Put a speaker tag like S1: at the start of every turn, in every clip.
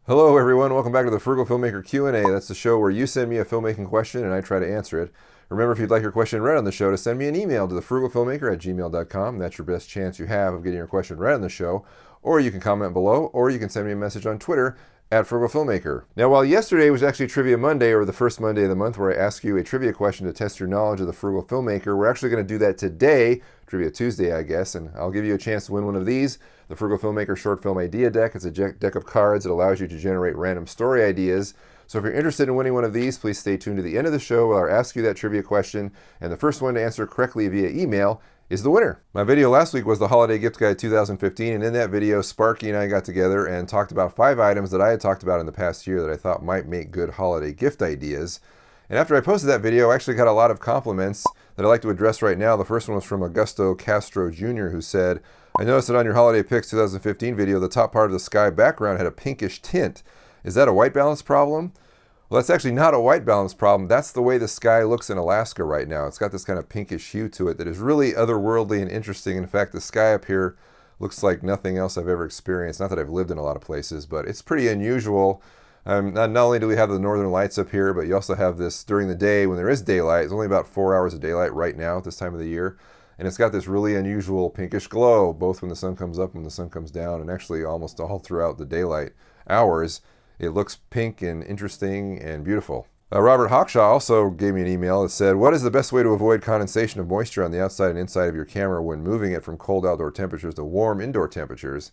S1: Hello everyone, welcome back to the Frugal Filmmaker Q&A. That's the show where you send me a filmmaking question and I try to answer it. Remember, if you'd like your question read on the show, to send me an email to thefrugalfilmmaker@gmail.com. That's your best chance you have of getting your question read on the show. Or you can comment below, or you can send me a message on Twitter at Frugal Filmmaker. Now, while yesterday was actually Trivia Monday, or the first Monday of the month, where I ask you a trivia question to test your knowledge of the Frugal Filmmaker, we're actually going to do that today, Trivia Tuesday, I guess, and I'll give you a chance to win one of these. The Frugal Filmmaker Short Film Idea Deck. It's a deck of cards that allows you to generate random story ideas. So if you're interested in winning one of these, please stay tuned to the end of the show where I'll ask you that trivia question, and the first one to answer correctly via email is the winner. My video last week was the Holiday Gift Guide 2015, and in that video, Sparky and I got together and talked about 5 items that I had talked about in the past year that I thought might make good holiday gift ideas. And after I posted that video, I actually got a lot of compliments that I'd like to address right now. The first one was from Augusto Castro Jr., who said, "I noticed that on your Holiday Picks 2015 video, the top part of the sky background had a pinkish tint. Is that a white balance problem?" Well, that's actually not a white balance problem. That's the way the sky looks in Alaska right now. It's got this kind of pinkish hue to it that is really otherworldly and interesting. In fact, the sky up here looks like nothing else I've ever experienced. Not that I've lived in a lot of places, but it's pretty unusual. Not only do we have the northern lights up here, but you also have this during the day when there is daylight. It's only about 4 hours of daylight right now at this time of the year. And it's got this really unusual pinkish glow, both when the sun comes up and when the sun comes down, and actually almost all throughout the daylight hours. It looks pink and interesting and beautiful. Robert Hawkshaw also gave me an email that said, "What is the best way to avoid condensation of moisture on the outside and inside of your camera when moving it from cold outdoor temperatures to warm indoor temperatures?"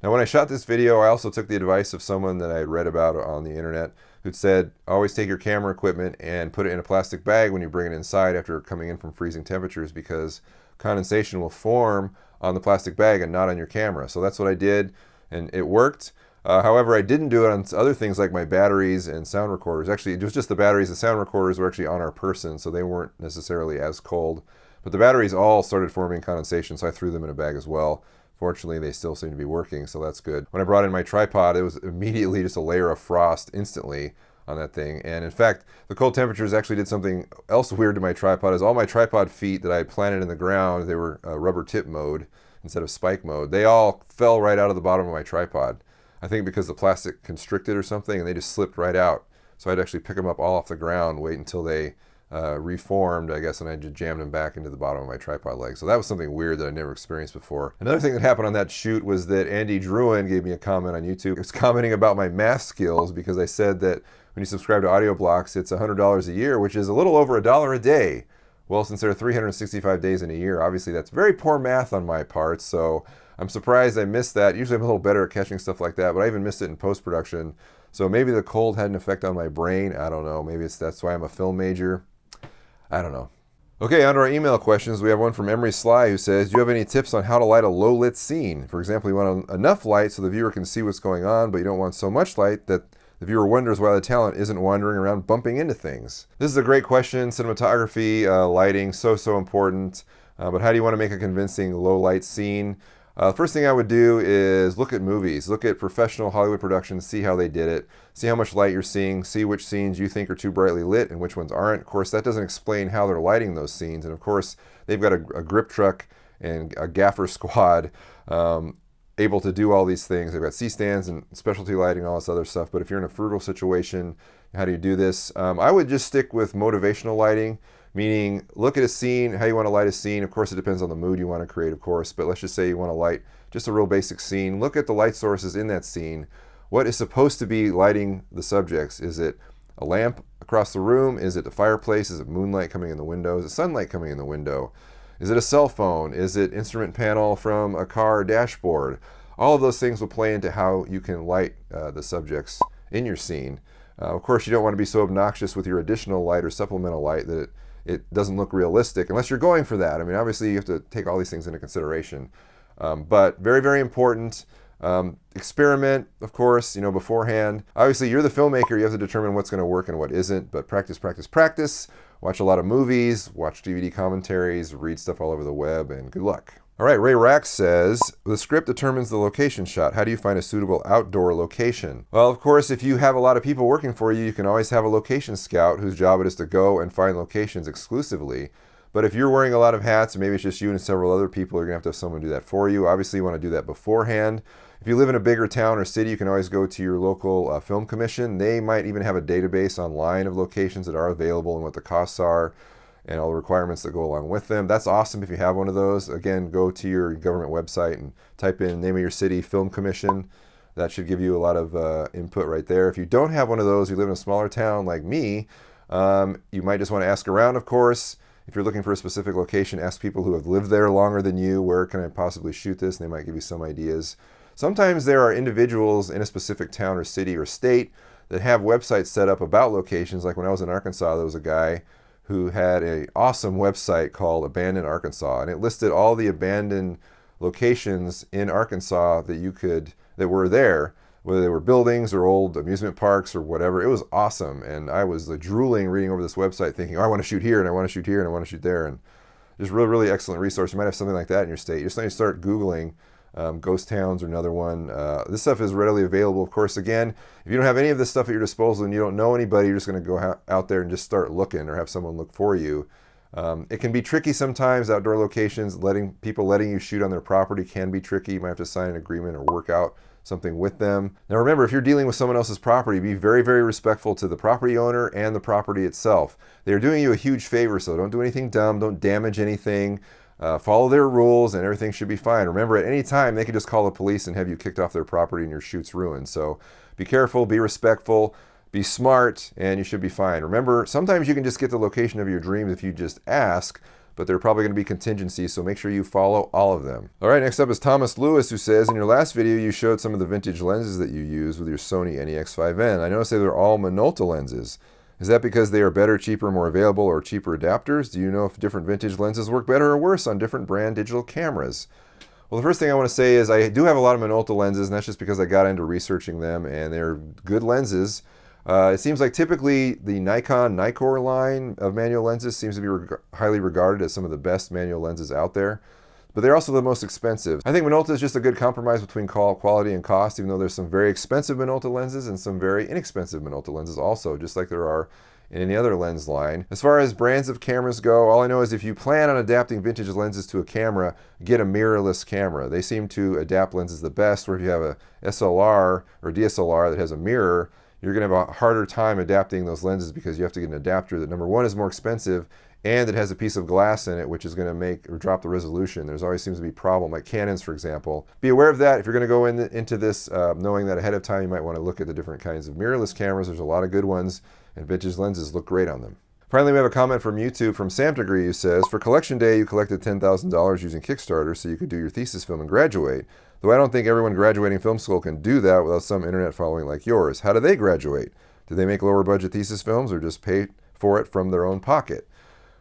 S1: Now, when I shot this video, I also took the advice of someone that I had read about on the internet who said, always take your camera equipment and put it in a plastic bag when you bring it inside after coming in from freezing temperatures, because condensation will form on the plastic bag and not on your camera. So that's what I did, and it worked. However, I didn't do it on other things like my batteries and sound recorders. Actually, it was just the batteries. The sound recorders were actually on our person, so they weren't necessarily as cold. But the batteries all started forming condensation, so I threw them in a bag as well. Fortunately, they still seem to be working, so that's good. When I brought in my tripod, it was immediately just a layer of frost instantly on that thing. And in fact, the cold temperatures actually did something else weird to my tripod. Is all my tripod feet that I planted in the ground, they were rubber tip mode instead of spike mode. They all fell right out of the bottom of my tripod. I think because the plastic constricted or something, and they just slipped right out. So I'd actually pick them up all off the ground, wait until they reformed, I guess, and I just jammed them back into the bottom of my tripod leg. So that was something weird that I never experienced before. Another thing that happened on that shoot was that Andy Druin gave me a comment on YouTube. He was commenting about my math skills because I said that when you subscribe to Audio Blocks, it's $100 a year, which is a little over $1 a day. Well, since there are 365 days in a year, obviously that's very poor math on my part, so I'm surprised I missed that. Usually I'm a little better at catching stuff like that, but I even missed it in post-production. So maybe the cold had an effect on my brain. I don't know. Maybe that's why I'm a film major. I don't know. Okay, on to our email questions. We have one from Emery Sly who says, "Do you have any tips on how to light a low-lit scene? For example, you want enough light so the viewer can see what's going on, but you don't want so much light that the viewer wonders why the talent isn't wandering around bumping into things." This is a great question. Cinematography, lighting, so important. But how do you want to make a convincing low-light scene? First thing I would do is look at movies. Look at professional Hollywood productions, see how they did it, see how much light you're seeing, see which scenes you think are too brightly lit and which ones aren't. Of course, that doesn't explain how they're lighting those scenes. And of course, they've got a grip truck and a gaffer squad able to do all these things. They've got C-stands and specialty lighting, all this other stuff. But if you're in a frugal situation, how do you do this? I would just stick with motivational lighting. Meaning, look at a scene, how you want to light a scene. Of course, it depends on the mood you want to create, of course. But let's just say you want to light just a real basic scene. Look at the light sources in that scene. What is supposed to be lighting the subjects? Is it a lamp across the room? Is it the fireplace? Is it moonlight coming in the window? Is it sunlight coming in the window? Is it a cell phone? Is it instrument panel from a car dashboard? All of those things will play into how you can light the subjects in your scene. Of course, you don't want to be so obnoxious with your additional light or supplemental light that it doesn't look realistic, unless you're going for that. I mean, obviously you have to take all these things into consideration. But very, very important. Experiment, of course, beforehand. Obviously, you're the filmmaker. You have to determine what's going to work and what isn't. But practice, practice, practice. Watch a lot of movies. Watch DVD commentaries. Read stuff all over the web. And good luck. All right, Ray Rack says, "The script determines the location shot. How do you find a suitable outdoor location?" Well, of course, if you have a lot of people working for you, you can always have a location scout whose job it is to go and find locations exclusively. But if you're wearing a lot of hats, or maybe it's just you and several other people, you're going to have someone do that for you. Obviously, you want to do that beforehand. If you live in a bigger town or city, you can always go to your local film commission. They might even have a database online of locations that are available and what the costs are and all the requirements that go along with them. That's awesome if you have one of those. Again, go to your government website and type in name of your city, film commission. That should give you a lot of input right there. If you don't have one of those, you live in a smaller town like me, you might just want to ask around, of course. If you're looking for a specific location, ask people who have lived there longer than you, where can I possibly shoot this? And they might give you some ideas. Sometimes there are individuals in a specific town or city or state that have websites set up about locations. Like when I was in Arkansas, there was a guy who had an awesome website called Abandoned Arkansas, and it listed all the abandoned locations in Arkansas that were there, whether they were buildings or old amusement parks or whatever. It was awesome, and I was drooling reading over this website thinking, oh, I want to shoot here, and I want to shoot here, and I want to shoot there, and just really, really excellent resource. You might have something like that in your state. You just need to start Googling. Ghost towns are another one. This stuff is readily available, of course. Again, if you don't have any of this stuff at your disposal and you don't know anybody, you're just going to go out there and just start looking or have someone look for you. It can be tricky sometimes. Outdoor locations, letting you shoot on their property can be tricky. You might have to sign an agreement or work out something with them. Now remember, if you're dealing with someone else's property, be very, very respectful to the property owner and the property itself. They're doing you a huge favor, so don't do anything dumb, don't damage anything. Follow their rules and everything should be fine. Remember, at any time, they could just call the police and have you kicked off their property and your shoot's ruined. So be careful, be respectful, be smart, and you should be fine. Remember, sometimes you can just get the location of your dreams if you just ask, but there are probably going to be contingencies, so make sure you follow all of them. All right, next up is Thomas Lewis, who says, in your last video, you showed some of the vintage lenses that you use with your Sony NEX5N. I noticed that they're all Minolta lenses. Is that because they are better, cheaper, more available, or cheaper adapters? Do you know if different vintage lenses work better or worse on different brand digital cameras? Well, the first thing I want to say is I do have a lot of Minolta lenses, and that's just because I got into researching them, and they're good lenses. It seems like typically the Nikon Nikkor line of manual lenses seems to be highly regarded as some of the best manual lenses out there, but they're also the most expensive. I think Minolta is just a good compromise between quality and cost, even though there's some very expensive Minolta lenses and some very inexpensive Minolta lenses also, just like there are in any other lens line. As far as brands of cameras go, all I know is if you plan on adapting vintage lenses to a camera, get a mirrorless camera. They seem to adapt lenses the best, where if you have a SLR or DSLR that has a mirror, you're going to have a harder time adapting those lenses because you have to get an adapter that, number one, is more expensive, and it has a piece of glass in it which is going to make or drop the resolution. There's always seems to be a problem, like Canons, for example. Be aware of that. If you're going to go into this knowing that ahead of time, you might want to look at the different kinds of mirrorless cameras. There's a lot of good ones, and vintage lenses look great on them. Finally, we have a comment from YouTube from Sam Degree, who says, for collection day, you collected $10,000 using Kickstarter so you could do your thesis film and graduate. Though I don't think everyone graduating film school can do that without some internet following like yours. How do they graduate? Do they make lower budget thesis films or just pay for it from their own pocket?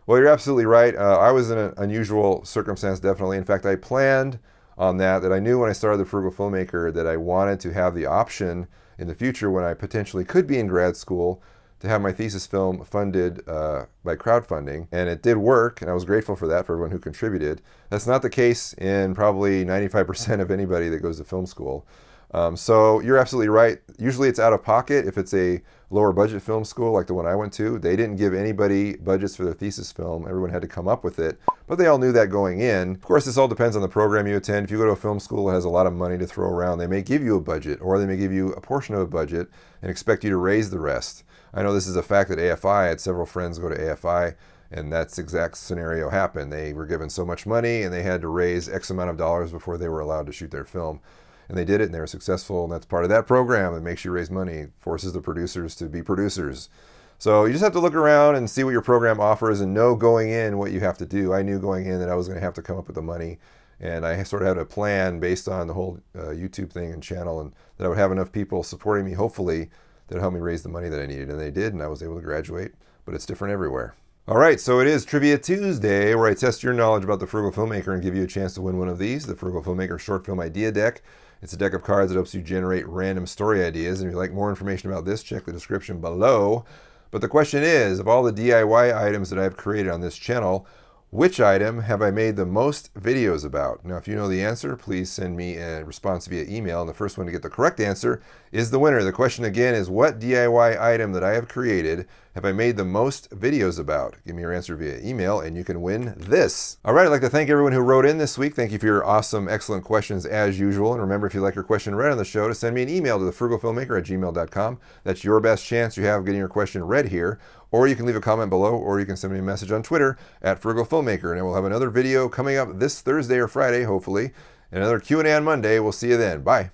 S1: Well, you're absolutely right. I was in an unusual circumstance, definitely. In fact, I planned on that I knew when I started the Frugal Filmmaker that I wanted to have the option in the future when I potentially could be in grad school to have my thesis film funded by crowdfunding, and it did work, and I was grateful for that, for everyone who contributed. That's not the case in probably 95% of anybody that goes to film school. So you're absolutely right. Usually it's out of pocket if it's a lower budget film school like the one I went to. They didn't give anybody budgets for their thesis film. Everyone had to come up with it, but they all knew that going in. Of course, this all depends on the program you attend. If you go to a film school that has a lot of money to throw around, they may give you a budget, or they may give you a portion of a budget and expect you to raise the rest. I know this is a fact at AFI. I had several friends go to AFI, and that's the exact scenario happened. They were given so much money, and they had to raise X amount of dollars before they were allowed to shoot their film. And they did it, and they were successful, and that's part of that program that makes you raise money, forces the producers to be producers. So you just have to look around and see what your program offers and know going in what you have to do. I knew going in that I was going to have to come up with the money, and I sort of had a plan based on the whole YouTube thing and channel, and that I would have enough people supporting me, hopefully, that helped me raise the money that I needed. And they did, and I was able to graduate, but it's different everywhere. All right, so it is Trivia Tuesday, where I test your knowledge about the Frugal Filmmaker and give you a chance to win one of these, the Frugal Filmmaker Short Film Idea Deck. It's a deck of cards that helps you generate random story ideas. And if you'd like more information about this, check the description below. But the question is, of all the DIY items that I've created on this channel, which item have I made the most videos about? Now, if you know the answer, please send me a response via email. And the first one to get the correct answer is the winner. The question again is, what DIY item that I have created have I made the most videos about? Give me your answer via email and you can win this. All right, I'd like to thank everyone who wrote in this week. Thank you for your awesome, excellent questions as usual. And remember, if you'd like your question read on the show, to send me an email to thefrugalfilmmaker@gmail.com. That's your best chance you have of getting your question read here. Or you can leave a comment below, or you can send me a message on Twitter @FrugalFilmmaker. And we'll have another video coming up this Thursday or Friday, hopefully, and another Q&A on Monday. We'll see you then. Bye.